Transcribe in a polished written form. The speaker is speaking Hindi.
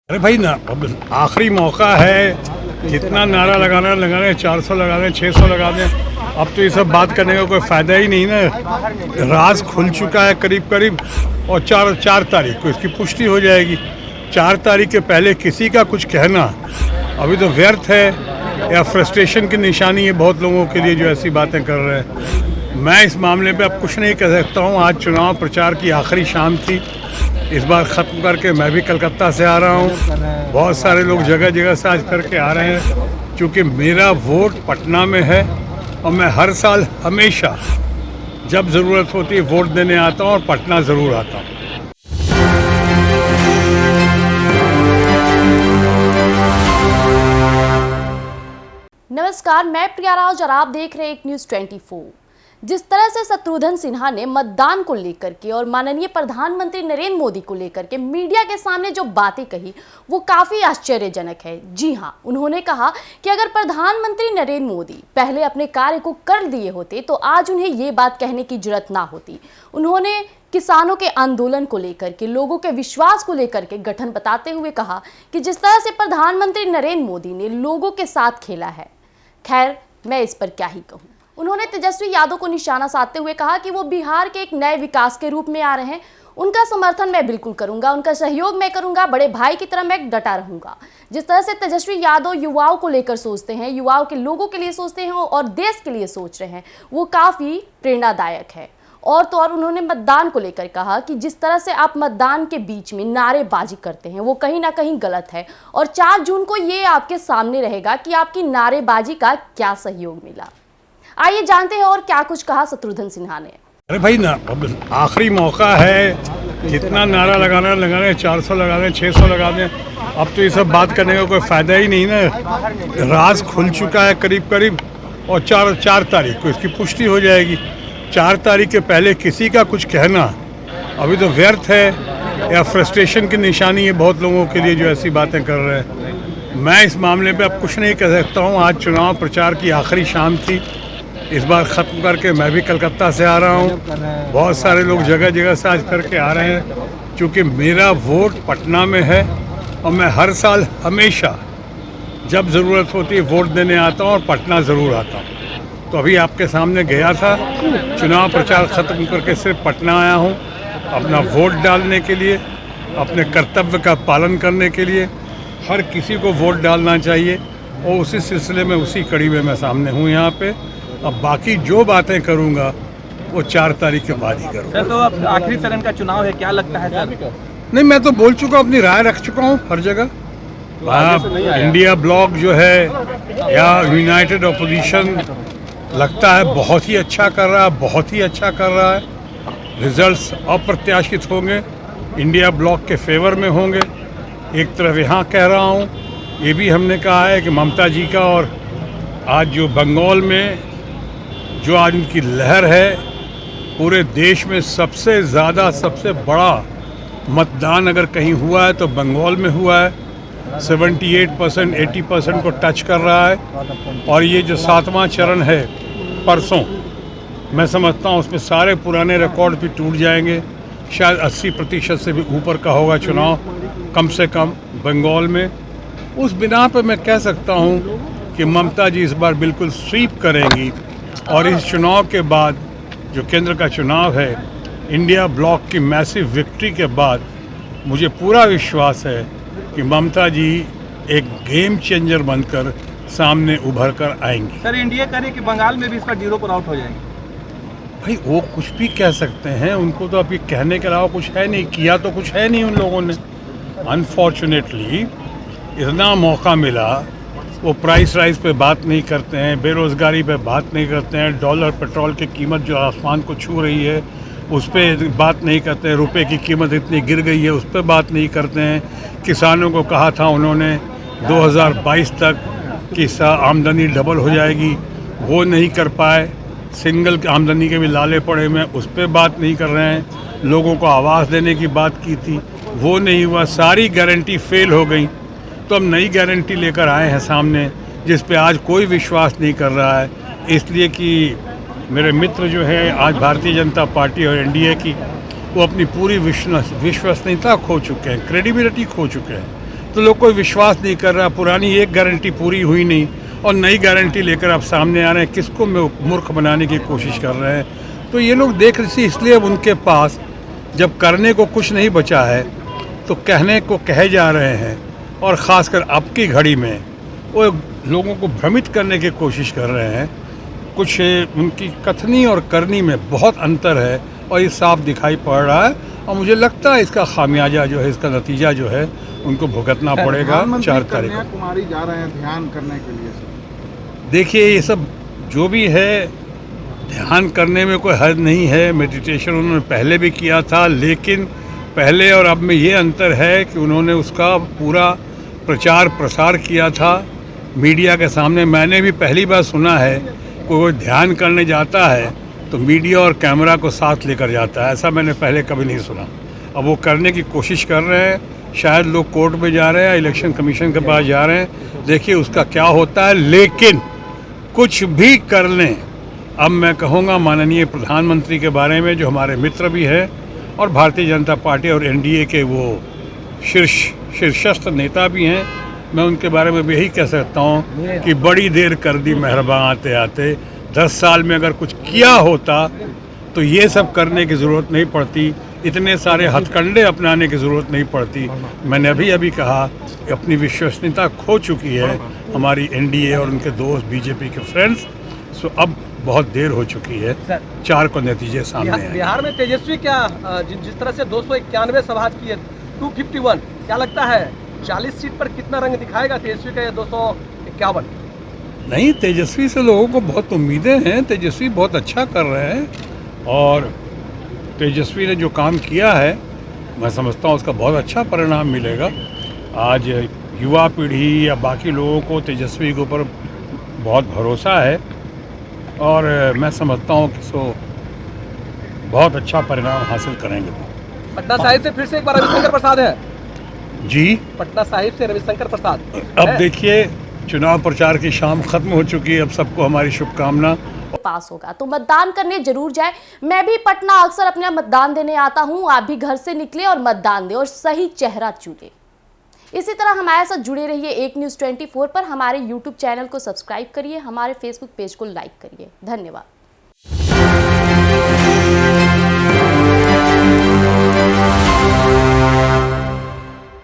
अरे भाई ना, अब आखिरी मौका है। जितना नारा लगाना लगाने, 400 लगा दें, 600 लगा दें। अब तो ये सब बात करने का कोई फ़ायदा ही नहीं ना। राज खुल चुका है करीब करीब, और चार तारीख को इसकी पुष्टि हो जाएगी। 4 तारीख के पहले किसी का कुछ कहना अभी तो व्यर्थ है, या फ्रस्ट्रेशन की निशानी है बहुत लोगों के लिए जो ऐसी बातें कर रहे हैं। मैं इस मामले पे अब कुछ नहीं कह सकता हूँ। आज चुनाव प्रचार की आखिरी शाम थी, इस बार ख़त्म करके मैं भी कलकत्ता से आ रहा हूँ। बहुत सारे लोग जगह जगह से आज करके आ रहे हैं, क्योंकि मेरा वोट पटना में है और मैं हर साल हमेशा जब ज़रूरत होती है वोट देने आता हूँ और पटना ज़रूर आता हूँ। नमस्कार, मैं प्रिया राज और आप देख रहे हैं एक न्यूज़ 24। जिस तरह से शत्रुघ्न सिन्हा ने मतदान को लेकर के और माननीय प्रधानमंत्री नरेंद्र मोदी को लेकर के मीडिया के सामने जो बातें कही वो काफ़ी आश्चर्यजनक है। जी हाँ, उन्होंने कहा कि अगर प्रधानमंत्री नरेंद्र मोदी पहले अपने कार्य को कर दिए होते तो आज उन्हें ये बात कहने की जरूरत ना होती। उन्होंने किसानों के आंदोलन को लेकर के, लोगों के विश्वास को लेकर के गठन बताते हुए कहा कि जिस तरह से प्रधानमंत्री नरेंद्र मोदी ने लोगों के साथ खेला है, खैर मैं इस पर क्या ही कहूँ। उन्होंने तेजस्वी यादव को निशाना साधते हुए कहा कि वो बिहार के एक नए विकास के रूप में आ रहे हैं। उनका समर्थन मैं बिल्कुल करूंगा, उनका सहयोग मैं करूंगा, बड़े भाई की तरह मैं डटा रहूंगा। जिस तरह से तेजस्वी यादव युवाओं को लेकर सोचते हैं, युवाओं के लोगों के लिए सोचते हैं और देश के लिए सोच रहे हैं, वो काफ़ी प्रेरणादायक है। और तो और उन्होंने मतदान को लेकर कहा कि जिस तरह से आप मतदान के बीच में नारेबाजी करते हैं वो कहीं ना कहीं गलत है, और 4 जून को ये आपके सामने रहेगा कि आपकी नारेबाजी का क्या सहयोग मिला। आइए जानते हैं और क्या कुछ कहा शत्रुघ्न सिन्हा ने। अरे भाई ना, अब आखिरी मौका है। जितना नारा लगाना लगाने, 400 लगा दें, 600 लगा दें। अब तो ये सब बात करने का कोई फ़ायदा ही नहीं ना। राज खुल चुका है करीब करीब, और चार तारीख को इसकी पुष्टि हो जाएगी। 4 तारीख के पहले किसी का कुछ कहना अभी तो व्यर्थ है, या फ्रस्ट्रेशन की निशानी है बहुत लोगों के लिए जो ऐसी बातें कर रहे हैं। मैं इस मामले पे अब कुछ नहीं कह सकता हूँ। आज चुनाव प्रचार की आखिरी शाम थी, इस बार ख़त्म करके मैं भी कलकत्ता से आ रहा हूँ। बहुत सारे लोग जगह जगह से आज करके आ रहे हैं, क्योंकि मेरा वोट पटना में है और मैं हर साल हमेशा जब ज़रूरत होती है वोट देने आता हूँ और पटना ज़रूर आता हूँ। तो अभी आपके सामने गया था, चुनाव प्रचार ख़त्म करके सिर्फ पटना आया हूँ अपना वोट डालने के लिए, अपने कर्तव्य का पालन करने के लिए। हर किसी को वोट डालना चाहिए, और उसी सिलसिले में, उसी कड़ी में मैं सामने हूँ यहाँ पे। अब बाकी जो बातें करूँगा वो 4 तारीख के बाद ही करूँगा। सर, तो अब आखिरी चरण का चुनाव है, क्या लगता है सर? नहीं, मैं तो बोल चुका, अपनी राय रख चुका हूँ हर जगह। इंडिया ब्लॉक जो है या यूनाइटेड अपोजिशन लगता है बहुत ही अच्छा कर रहा है, बहुत ही अच्छा कर रहा है। रिजल्ट्स अप्रत्याशित होंगे, इंडिया ब्लॉक के फेवर में होंगे। एक तरफ यहाँ कह रहा हूँ, ये भी हमने कहा है कि ममता जी का, और आज जो बंगाल में जो आज उनकी लहर है, पूरे देश में सबसे ज़्यादा, सबसे बड़ा मतदान अगर कहीं हुआ है तो बंगाल में हुआ है। 78%, 80% को टच कर रहा है। और ये जो 7वां चरण है परसों, मैं समझता हूँ उसमें सारे पुराने रिकॉर्ड भी टूट जाएंगे। शायद 80% से भी ऊपर का होगा चुनाव, कम से कम बंगाल में। उस बिना पर मैं कह सकता हूँ कि ममता जी इस बार बिल्कुल स्वीप करेंगी, और इस चुनाव के बाद जो केंद्र का चुनाव है, इंडिया ब्लॉक की मैसिव विक्ट्री के बाद मुझे पूरा विश्वास है कि ममता जी एक गेम चेंजर बनकर सामने उभर कर आएंगी। सर, इंडिया करे कि बंगाल में भी इस पर 0 पर आउट हो जाएंगे? भाई वो कुछ भी कह सकते हैं, उनको तो अभी कहने के अलावा कुछ है नहीं, किया तो कुछ है नहीं उन लोगों ने। अनफॉर्चुनेटली इतना मौका मिला, वो प्राइस राइज पे बात नहीं करते हैं, बेरोज़गारी पे बात नहीं करते हैं, डॉलर पेट्रोल की कीमत जो आसमान को छू रही है उस पर बात नहीं करते हैं, रुपए की कीमत इतनी गिर गई है उस पर बात नहीं करते हैं। किसानों को कहा था उन्होंने 2022 तक कि आमदनी डबल हो जाएगी, वो नहीं कर पाए। सिंगल आमदनी के भी लाले पड़े हुए हैं, उस पर बात नहीं कर रहे हैं। लोगों को आवास देने की बात की थी, वो नहीं हुआ। सारी गारंटी फेल हो गई। तो हम नई गारंटी लेकर आए हैं सामने, जिस पे आज कोई विश्वास नहीं कर रहा है, इसलिए कि मेरे मित्र जो हैं आज भारतीय जनता पार्टी और एनडीए की, वो अपनी पूरी विश्वसनीयता खो चुके हैं, क्रेडिबिलिटी खो चुके हैं। तो लोग कोई विश्वास नहीं कर रहा, पुरानी एक गारंटी पूरी हुई नहीं और नई गारंटी लेकर आप सामने आ रहे हैं, किसको मूर्ख बनाने की कोशिश कर रहे हैं। तो ये लोग देख रहे थे, इसलिए अब उनके पास जब करने को कुछ नहीं बचा है तो कहने को कहे जा रहे हैं, और ख़ासकर अब की घड़ी में वो लोगों को भ्रमित करने की कोशिश कर रहे हैं। कुछ उनकी कथनी और करनी में बहुत अंतर है और ये साफ दिखाई पड़ रहा है, और मुझे लगता है इसका खामियाजा जो है, इसका नतीजा जो है उनको भुगतना पड़ेगा 4 तारीख को। कुमारी जा रहे हैं ध्यान करने के लिए। देखिए, ये सब जो भी है, ध्यान करने में कोई हद नहीं है। मेडिटेशन उन्होंने पहले भी किया था, लेकिन पहले और अब में ये अंतर है कि उन्होंने उसका पूरा प्रचार प्रसार किया था मीडिया के सामने। मैंने भी पहली बार सुना है कोई ध्यान करने जाता है तो मीडिया और कैमरा को साथ लेकर जाता है, ऐसा मैंने पहले कभी नहीं सुना। अब वो करने की कोशिश कर रहे हैं, शायद लोग कोर्ट में जा रहे हैं, इलेक्शन कमीशन के पास जा रहे हैं, देखिए उसका क्या होता है। लेकिन कुछ भी कर लें, अब मैं कहूँगा माननीय प्रधानमंत्री के बारे में, जो हमारे मित्र भी हैं और भारतीय जनता पार्टी और एनडीए के वो शीर्षस्थ नेता भी हैं, मैं उनके बारे में भी यही कह सकता हूँ कि बड़ी देर कर दी मेहरबान आते आते। 10 साल में अगर कुछ किया होता तो ये सब करने की ज़रूरत नहीं पड़ती, इतने सारे हथकंडे अपनाने की ज़रूरत नहीं पड़ती। मैंने अभी कहा कि अपनी विश्वसनीयता खो चुकी है हमारी एनडीए और उनके दोस्त बीजेपी के फ्रेंड्स। सो अब बहुत देर हो चुकी है, 4 को नतीजे सामने हैं। बिहार में तेजस्वी क्या जिस तरह से 291 सभा की है, 251, क्या लगता है 40 सीट पर कितना रंग दिखाएगा तेजस्वी का, या 251? नहीं, तेजस्वी से लोगों को बहुत उम्मीदें हैं। तेजस्वी बहुत अच्छा कर रहे हैं और तेजस्वी ने जो काम किया है, मैं समझता हूँ उसका बहुत अच्छा परिणाम मिलेगा। आज युवा पीढ़ी या बाकी लोगों को तेजस्वी के ऊपर बहुत भरोसा है और मैं समझता हूँ कि बहुत अच्छा परिणाम हासिल करेंगे। पटना साहिब से फिर से एक बार रविशंकर प्रसाद है जी, पटना साहिब से रविशंकर प्रसाद। अब देखिए, चुनाव प्रचार की शाम खत्म हो चुकी है, अब सबको हमारी शुभकामना। पास होगा तो मतदान करने जरूर जाए। मैं भी पटना अक्सर अपना मतदान देने आता हूं, आप भी घर से निकले और मतदान दें और सही चेहरा चुने। इसी तरह हमारे साथ जुड़े रहिए एक न्यूज़ 24 पर। हमारे YouTube चैनल को सब्सक्राइब करिए, हमारे Facebook पेज को लाइक करिए। धन्यवाद।